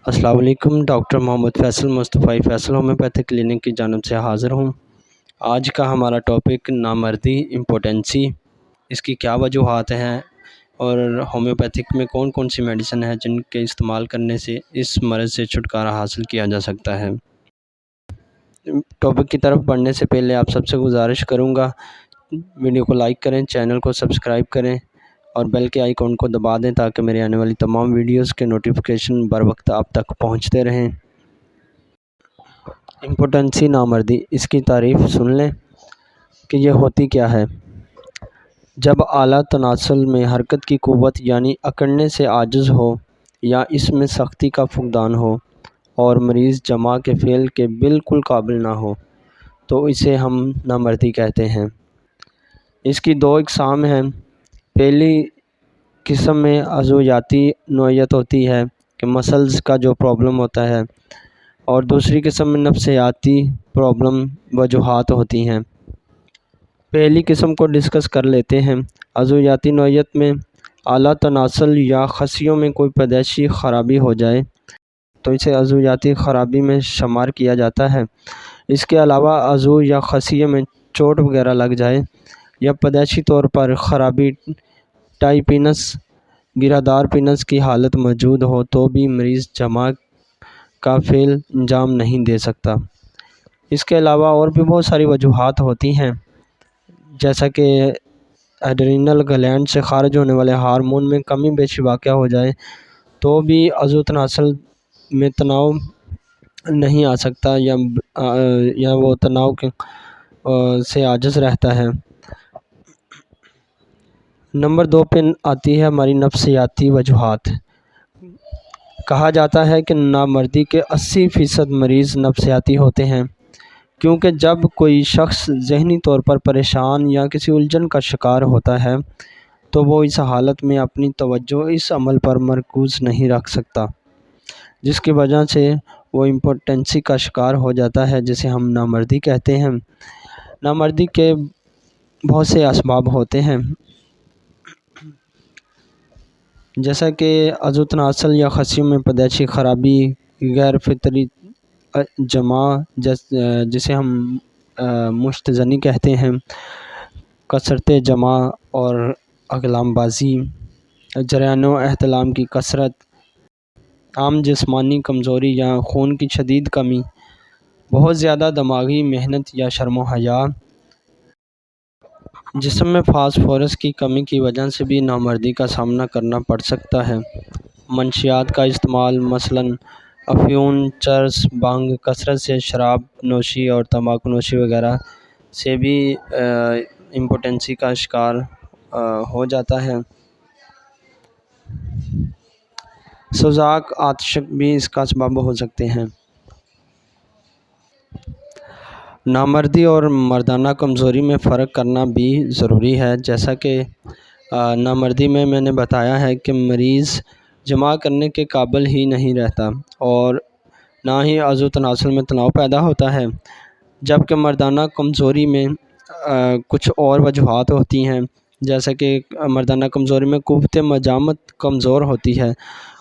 السلام علیکم، ڈاکٹر محمد فیصل مصطفی Faisal homeopathic clinic کی جانب سے حاضر ہوں۔ آج کا ہمارا ٹاپک نامردی امپوٹنسی، اس کی کیا وجوہات ہیں اور ہومیوپیتھک میں کون کون سی میڈیسن ہیں جن کے استعمال کرنے سے اس مرض سے چھٹکارا حاصل کیا جا سکتا ہے۔ ٹاپک کی طرف بڑھنے سے پہلے آپ سب سے گزارش کروں گا، ویڈیو کو لائک کریں، چینل کو سبسکرائب کریں اور بیل کے آئیکن کو دبا دیں تاکہ میرے آنے والی تمام ویڈیوز کے نوٹیفیکیشن بر وقت آپ تک پہنچتے رہیں۔ امپوٹنسی نامردی، اس کی تعریف سن لیں کہ یہ ہوتی کیا ہے۔ جب اعلیٰ تناسل میں حرکت کی قوت یعنی اکڑنے سے عاجز ہو یا اس میں سختی کا فقدان ہو اور مریض جمع کے فعل کے بالکل قابل نہ ہو تو اسے ہم نامردی کہتے ہیں۔ اس کی دو اقسام ہیں۔ پہلی قسم میں عضویاتی نوعیت ہوتی ہے کہ مسلز کا جو پرابلم ہوتا ہے، اور دوسری قسم میں نفسیاتی پرابلم وجوہات ہوتی ہیں۔ پہلی قسم کو ڈسکس کر لیتے ہیں۔ عضویاتی نوعیت میں اعلیٰ تناسل یا خصیوں میں کوئی پیدائشی خرابی ہو جائے تو اسے عضویاتی خرابی میں شمار کیا جاتا ہے۔ اس کے علاوہ عضو یا خصیے میں چوٹ وغیرہ لگ جائے یا پیدائشی طور پر خرابی ٹائپینس گرادار پینس کی حالت موجود ہو تو بھی مریض جمع کا فعل انجام نہیں دے سکتا۔ اس کے علاوہ اور بھی بہت ساری وجوہات ہوتی ہیں، جیسا کہ ایڈرینل گلینڈ سے خارج ہونے والے ہارمون میں کمی بیشی واقع ہو جائے تو بھی عضو تناسل میں تناؤ نہیں آ سکتا یا وہ تناؤ سے عاجز رہتا ہے۔ نمبر 2 پہ آتی ہے ہماری نفسیاتی وجوہات۔ کہا جاتا ہے کہ نامردی کے 80% مریض نفسیاتی ہوتے ہیں، کیونکہ جب کوئی شخص ذہنی طور پر پریشان یا کسی الجھن کا شکار ہوتا ہے تو وہ اس حالت میں اپنی توجہ اس عمل پر مرکوز نہیں رکھ سکتا، جس کی وجہ سے وہ امپوٹنسی کا شکار ہو جاتا ہے، جسے ہم نامردی کہتے ہیں۔ نامردی کے بہت سے اسباب ہوتے ہیں، جیسا کہ عضو تناسل یا خصیوں میں پیدائشی خرابی، غیر فطری جمع جسے ہم مشت زنی کہتے ہیں، کثرت جمع اور اقلام بازی، جریان و احتلام کی کثرت، عام جسمانی کمزوری یا خون کی شدید کمی، بہت زیادہ دماغی محنت یا شرم و حیا، جسم میں فاسفورس کی کمی کی وجہ سے بھی نامردی کا سامنا کرنا پڑ سکتا ہے۔ منشیات کا استعمال، مثلاً افیون، چرس، بھنگ، کثرت سے شراب نوشی اور تمباکو نوشی وغیرہ سے بھی امپوٹنسی کا شکار ہو جاتا ہے۔ سوزاک، آتشک بھی اس کا سبب ہو سکتے ہیں۔ نامردی اور مردانہ کمزوری میں فرق کرنا بھی ضروری ہے، جیسا کہ نامردی میں نے بتایا ہے کہ مریض جمع کرنے کے قابل ہی نہیں رہتا اور نہ ہی عضو تناسل میں تناؤ پیدا ہوتا ہے، جبکہ مردانہ کمزوری میں کچھ اور وجوہات ہوتی ہیں، جیسا کہ مردانہ کمزوری میں قوت مجامت کمزور ہوتی ہے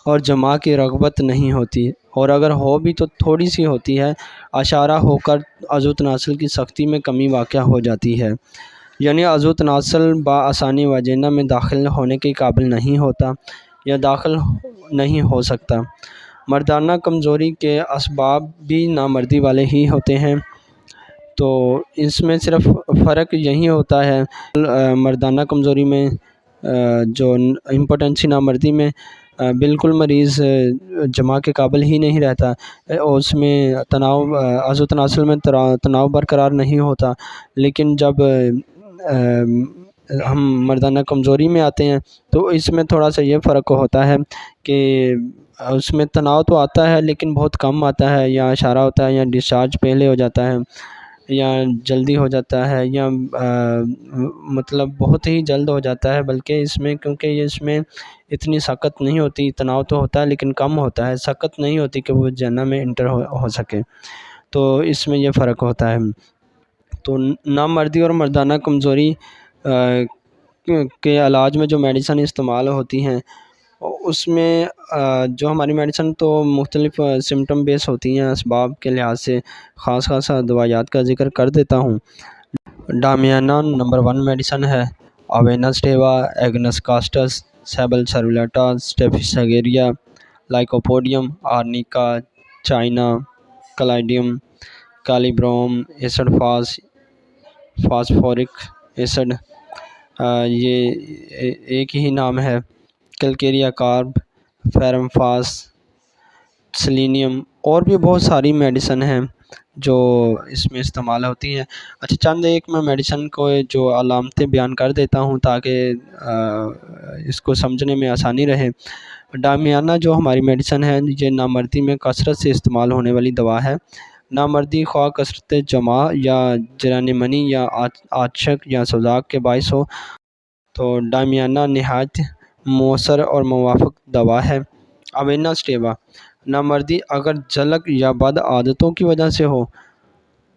اور جمع کی رغبت نہیں ہوتی، اور اگر ہو بھی تو تھوڑی سی ہوتی ہے، اشارہ ہو کر عضو تناسل کی سختی میں کمی واقع ہو جاتی ہے، یعنی عضو تناسل بآسانی واجینہ میں داخل ہونے کے قابل نہیں ہوتا یا داخل نہیں ہو سکتا۔ مردانہ کمزوری کے اسباب بھی نامردی والے ہی ہوتے ہیں، تو اس میں صرف فرق یہی ہوتا ہے، مردانہ کمزوری میں جو امپوٹنسی نامردی میں بالکل مریض جمع کے قابل ہی نہیں رہتا، اس میں تناؤ عضو تناسل میں تناؤ برقرار نہیں ہوتا، لیکن جب ہم مردانہ کمزوری میں آتے ہیں تو اس میں تھوڑا سا یہ فرق ہوتا ہے کہ اس میں تناؤ تو آتا ہے لیکن بہت کم آتا ہے، یا اشارہ ہوتا ہے، یا ڈسچارج پہلے ہو جاتا ہے، یا جلدی ہو جاتا ہے، یا مطلب بہت ہی جلد ہو جاتا ہے، بلکہ اس میں کیونکہ اس میں اتنی سخت نہیں ہوتی، تناؤ تو ہوتا ہے لیکن کم ہوتا ہے، سخت نہیں ہوتی کہ وہ جنہ میں انٹر ہو سکے، تو اس میں یہ فرق ہوتا ہے۔ تو نامردی اور مردانہ کمزوری کے علاج میں جو میڈیسن استعمال ہوتی ہیں اس میں جو ہماری میڈیسن تو مختلف سمٹم بیس ہوتی ہیں، اسباب کے لحاظ سے خاص خاص دوائیات کا ذکر کر دیتا ہوں۔ ڈامیانا نمبر 1 میڈیسن ہے، Avena sativa, Agnus castus, Sabal serrulata, Staphysagria, Lycopodium, Arnica, China, Caladium, کالیبروم، ایسڈ فاسفورک ایسڈ، یہ ایک ہی نام ہے، کیلکیریا کارب، فیرمفاس، سلینیم، اور بھی بہت ساری میڈیسن ہیں جو اس میں استعمال ہوتی ہیں۔ اچھا، چند ایک میں میڈیسن کو جو علامتیں بیان کر دیتا ہوں تاکہ اس کو سمجھنے میں آسانی رہے۔ ڈامیانا جو ہماری میڈیسن ہے، یہ نامردی میں کثرت سے استعمال ہونے والی دوا ہے۔ نامردی خواہ کثرت جماع یا جران منی یا آچک یا سوزاک کے باعث ہو تو ڈامیانا نہایت مؤثر اور موافق دوا ہے۔ اوینس ٹیوا، نامردی اگر جلک یا بد عادتوں کی وجہ سے ہو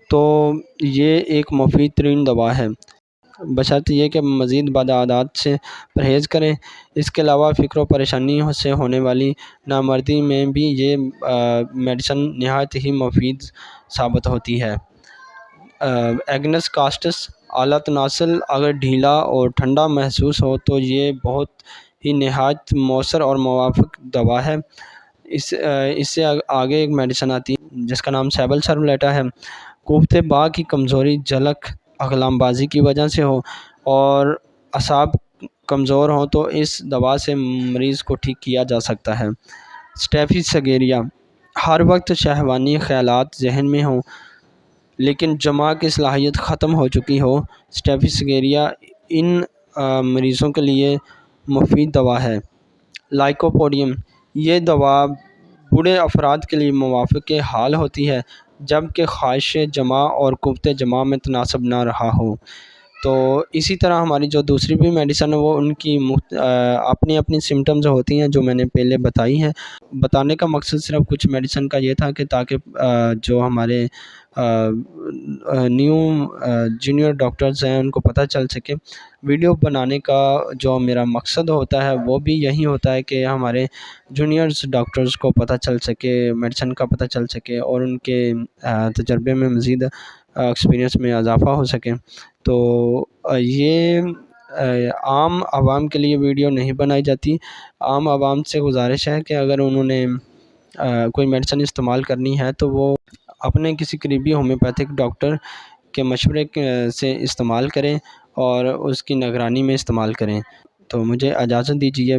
تو یہ ایک مفید ترین دوا ہے، بشرط یہ کہ مزید بد عادات سے پرہیز کریں۔ اس کے علاوہ فکر و پریشانی سے ہونے والی نامردی میں بھی یہ میڈیسن نہایت ہی مفید ثابت ہوتی ہے۔ ایگنس کاسٹس، اعلیٰ تناسل اگر ڈھیلا اور ٹھنڈا محسوس ہو تو یہ بہت ہی نہایت مؤثر اور موافق دوا ہے۔ اس سے آگے ایک میڈیسن آتی ہے جس کا نام سیبل سرولیٹا ہے۔ قوت باہ کی کمزوری، جلک، اقلام بازی کی وجہ سے ہو اور اعصاب کمزور ہوں تو اس دوا سے مریض کو ٹھیک کیا جا سکتا ہے۔ اسٹیفیساگیریا، ہر وقت شہوانی خیالات ذہن میں ہوں لیکن جماع کی صلاحیت ختم ہو چکی ہو، اسٹیفیساگیریا ان مریضوں کے لیے مفید دوا ہے۔ لائکوپوڈیم، یہ دوا بوڑھے افراد کے لیے موافق حال ہوتی ہے جبکہ خواہش جماع اور قوت جماع میں تناسب نہ رہا ہو۔ تو اسی طرح ہماری جو دوسری بھی میڈیسن ہے وہ ان کی اپنی اپنی سمٹمز ہوتی ہیں جو میں نے پہلے بتائی ہیں۔ بتانے کا مقصد صرف کچھ میڈیسن کا یہ تھا کہ تاکہ جو ہمارے نیو جونیئر ڈاکٹرز ہیں ان کو پتہ چل سکے۔ ویڈیو بنانے کا جو میرا مقصد ہوتا ہے وہ بھی یہی ہوتا ہے کہ ہمارے جونیئرز ڈاکٹرز کو پتہ چل سکے، میڈیسن کا پتہ چل سکے اور ان کے تجربے میں مزید ایکسپیرینس میں اضافہ ہو سکے۔ تو یہ عام عوام کے لیے ویڈیو نہیں بنائی جاتی۔ عام عوام سے گزارش ہے کہ اگر انہوں نے کوئی میڈیسن استعمال کرنی ہے تو وہ اپنے کسی قریبی ہومیوپیتھک ڈاکٹر کے مشورے سے استعمال کریں اور اس کی نگرانی میں استعمال کریں۔ تو مجھے اجازت دیجیے۔